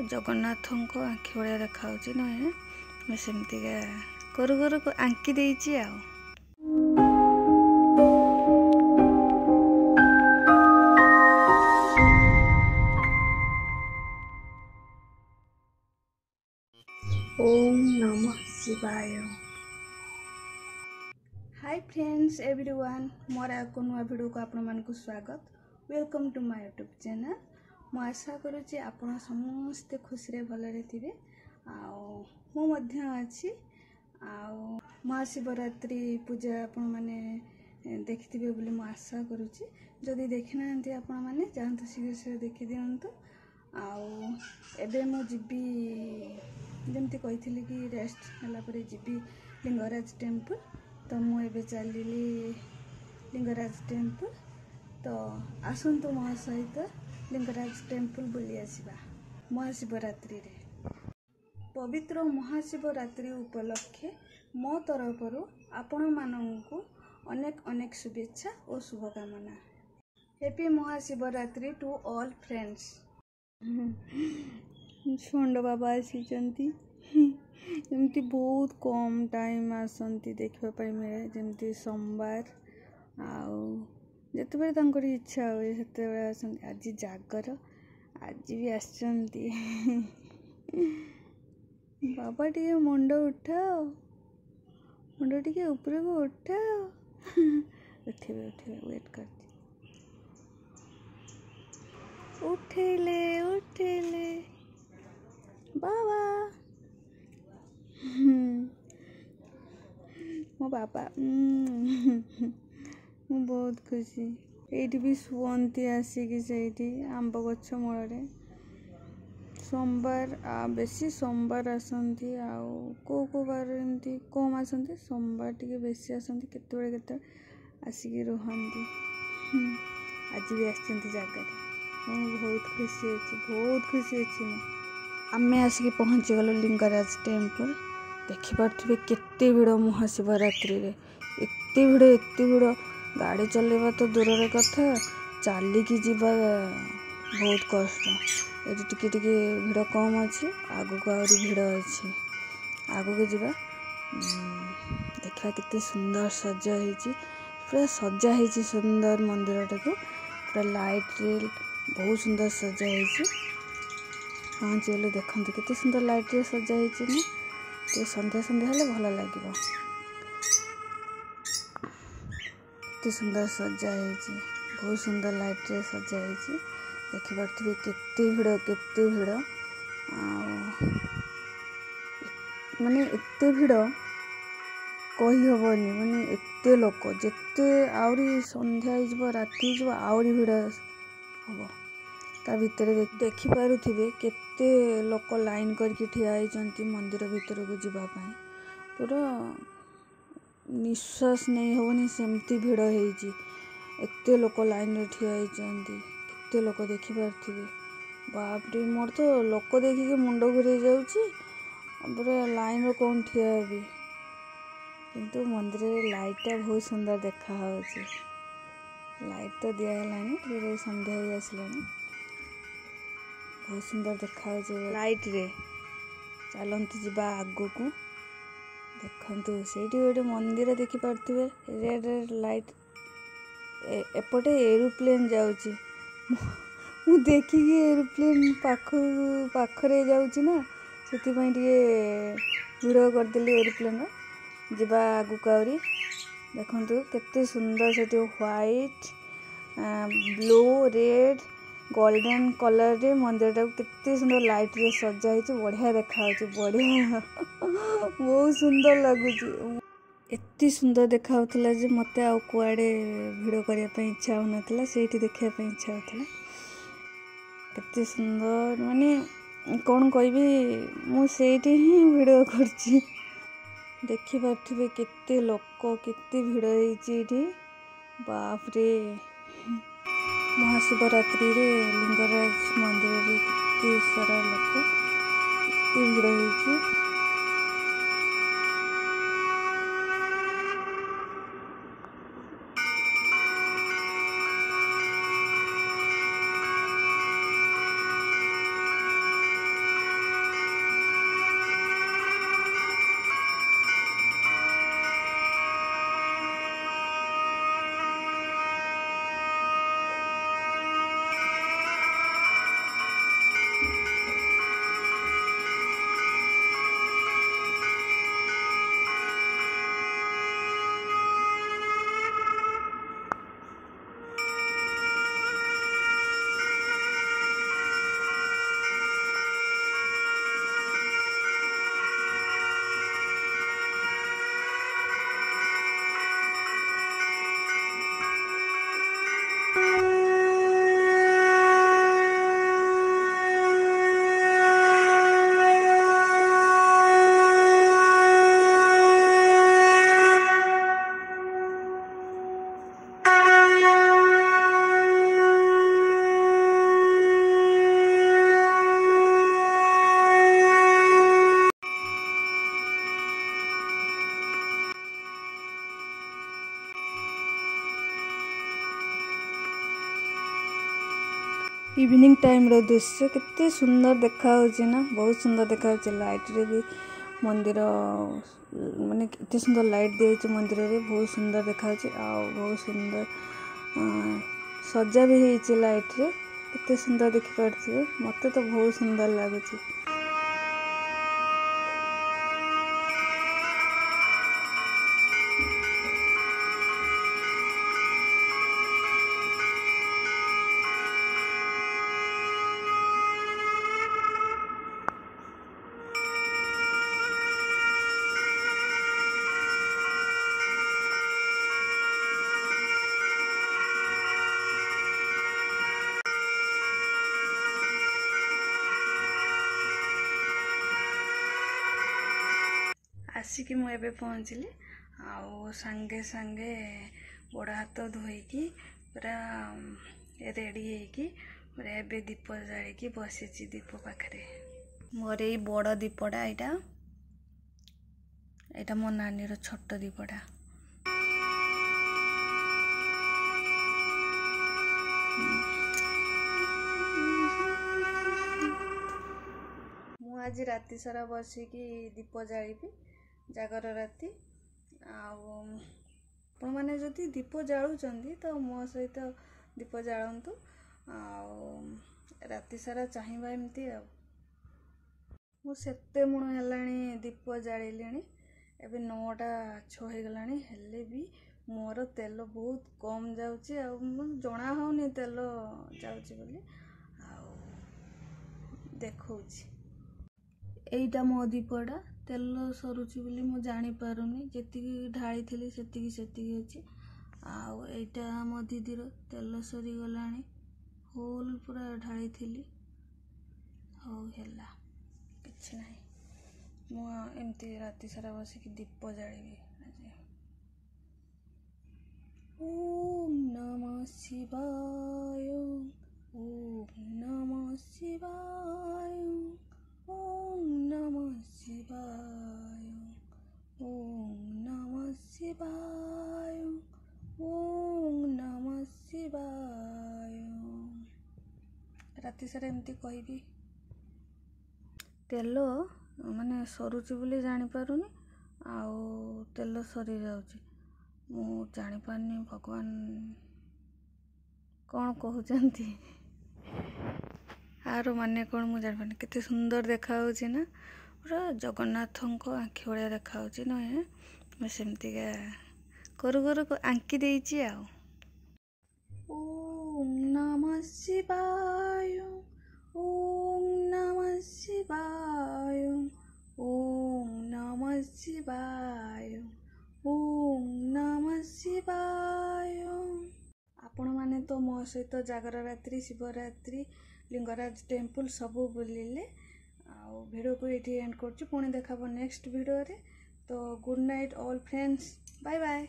जगन्नाथों आँखि भाया देखा नुहे मैं सेमतिका करू करू आंकी देइची आ ओम नमः शिवाय। हाय फ्रेंड्स एवरीवन, मोर को नुआ वीडियो को आपण मानक स्वागत। Welcome to my YouTube channel. मु आशा करुच्ची आपण समस्ते खुशी रे भलरे थिबे। मु मध्य अछि महाशिवरात्रि पूजा आपण माने देखिथिबे बोली मु आशा करुच्ची। जदि देखि नांती आपण माने जानतु शीघ्र देखि दियंतु। एबे मु जिबी जमती कही कि रेस्ट है जीवी लिंगराज टेम्पल। तो मुझे चलि लिंगराज टेम्पल। तो आसतु मो सहित लिंगराज टेम्पल बुली आसिबा। महाशिवरात्रि रे पवित्र महाशिवरात्रि उपलक्षे मो तरफरु आपण माननकु अनेक अनेक शुभेच्छा और शुभकामना। Happy Mahashivratri to all friends. षंड बाबा आसीचंती जमती बहुत कम टाइम आसंती देखा मिले जमती सोमवार जिते तंकर इच्छा हुए से आसंती। आज जागर आज भी आसंती। बाबा टे मुंड उठाओ, मुंड टे ऊपर को उठाओ। उठे उठे वेट कर उठेले उठेले बाबा मो बाबा मु बहुत खुशी। ये भी शुअंती आसिक से आंब गछ मूल सोमवार बेसी सोमवार आसंती। को बार एमती कम आसंती, सोमवार टी बेसी आसंती। केते आसिक रुहंती। आज भी आसंती जगह। बहुत खुशी अच्छी आमे आसिक पहुँची गलु लिंगराज टेम्पल। देखिपे केते भिड़ महाशिवरात्रि रे एते भिड़ गाड़ी चलेबा तो दूर कथा चलिकी जावा बहुत कष्ट। ये टिके भिड़ कम अच्छी, आगु को आहरी भिड़ अच्छी। आगु को जावा देखा केते सुंदर सजा होती। पूरा सजा होती सुंदर मंदिर टाको पूरा लाइट रे बहुत सुंदर सजा होती। पहुँची गलु देखते केते सुंदर लाइट रे सजा होती ना। तो संध्या संध्या हेले भल लगे। केते सुंदर सजा होती, बहुत सुंदर लाइट रे सजा होती। देखिपे केते भिड़ माने एते भिड़ कही हबनी। माने एते लोक जेते आउरी संध्या हो राति हो आउरी भिड़ हम ता भितर देखि पारुथिबे केते लोक लाइन करके ठिया होइचंती मंदिर भीतर को जीवा पाए। पूरा निश्वास नहीं होनी सेमती भिड़ होइची। एते लोक लाइन रे ठिया होइचंती। केते लोक देखि पारुथिबे। बाप रे मोर तो लोक देखिके मुंड घुरे जाउची। पूरा लाइन रे कोन ठिया हेबी। किंतु मंदिर रे लाइट बहुत सुंदर देखा होउची। लाइट तो दिया हलानी रे संध्या हो आसलानी। बहुत सुंदर देखा लाइट रे। चलती जावा आगो को देखु से गोटे मंदिर देखिपे रेड रेड लाइट। एपटे एरोप्लेन जाऊँगी। मु देखिकी एरोप्लेन पाखरे जाऊँगी ना से वीडियो करदेली एरोप्लेन जावा आगु कहरी। देखु केते सुंदर से white blue red golden colour रे मंदिर टाक केते सुंदर लाइट रे सजा होती। बढ़िया देखा बढ़िया बहुत सुंदर लगुच। एते सुंदर देखा होतला जे मते आ कुआडे वीडियो करिया पे इच्छा होनतला। सेठी देखिया पे इच्छा होतला। केते सुंदर माने कौन कहबी मु सेठी ही वीडियो करची। देखि पारथिबे केते लोक केते भिड़ होईची। बाप रे महाशिवरात्रि रे लिंगराज मंदिर रे केते सारा लोक केते भिड़ होईची। इवनिंग टाइम रो दृश्य केते सुंदर देखा होची ना, बहुत सुंदर देखा होची। लाइट रे भी मंदिर माने केते सुंदर लाइट दिए मंदिर रे, बहुत सुंदर देखा होची। आ बहुत सुंदर सजा भी होची लाइट रे, केते सुंदर देखि पारथिबे। मते तो बहुत सुंदर लागुची। आसिकी मु एबे पहुँचली आउ सांगे सांगे गोड़ हाथ धोईकी पूरा रेडी होइकी पूरा एबे दीप जाळिकी बसिची दीप पाखरे। मोर एई बड़ दीपटा एटा मो नानी रो छोट दीपटा। मु आज राति सारा बसिकी दीप जाळिबी जागर राति। आपण मैंने जदि दीप जालुचंदी तो मो सहित दीप जालंतु राति सारा चाहिबा एमती आ। मु सेते मुण हेलाणी दीप जालिलेणी, एबे 9टा 6 हो गलाणी, हेले भी मोर तेल बहुत कम जाउची आ जणा होनी तेल जाउची बोली आ देखौची। एइटा मो दीपटा तेल सरुची बोली मु जानी पारुनी, जेतिकी ढाली थिली सेतिकी अछि। आउ एइटा मो दीदीर तेल सरी गलाणी, होल पूरा ढाली थिली। हो हेला किछि नाही, मु एमती राति सारा बसिकी दीप जाळिबी आज। ओम नमः शिवाय, ओम नमः शिवाय, ओम नमः शिवाय, ओम नमः शिवाय, ओम नमः शिवाय। राति सारा एमती कहबी। तेल माने सरुची बोली जानी पारुनी, आउ तेल सरी जाउची। मु जानी पारनी भगवान कौन कहउचंती। आरो माने कौन मु जानी पारनी। केते सुंदर देखा होची ना, पूरा जगन्नाथंको आँखि भलिया देखा होची न। मैं सेमतिका करू करू आंकी देइची आ। ओम नमः शिवाय, ओम नमः शिवाय, ओम नमः शिवाय, ओम नमः शिवाय। आपण माने तो मो सहित जागर रात्रि, शिवरात्रि, लिंगराज टेम्पल सबू बुलिले। आउ वीडियो को ये एंड करछु, पुणी देखाबो नेक्स्ट वीडियो रे। तो good night all friends, bye bye.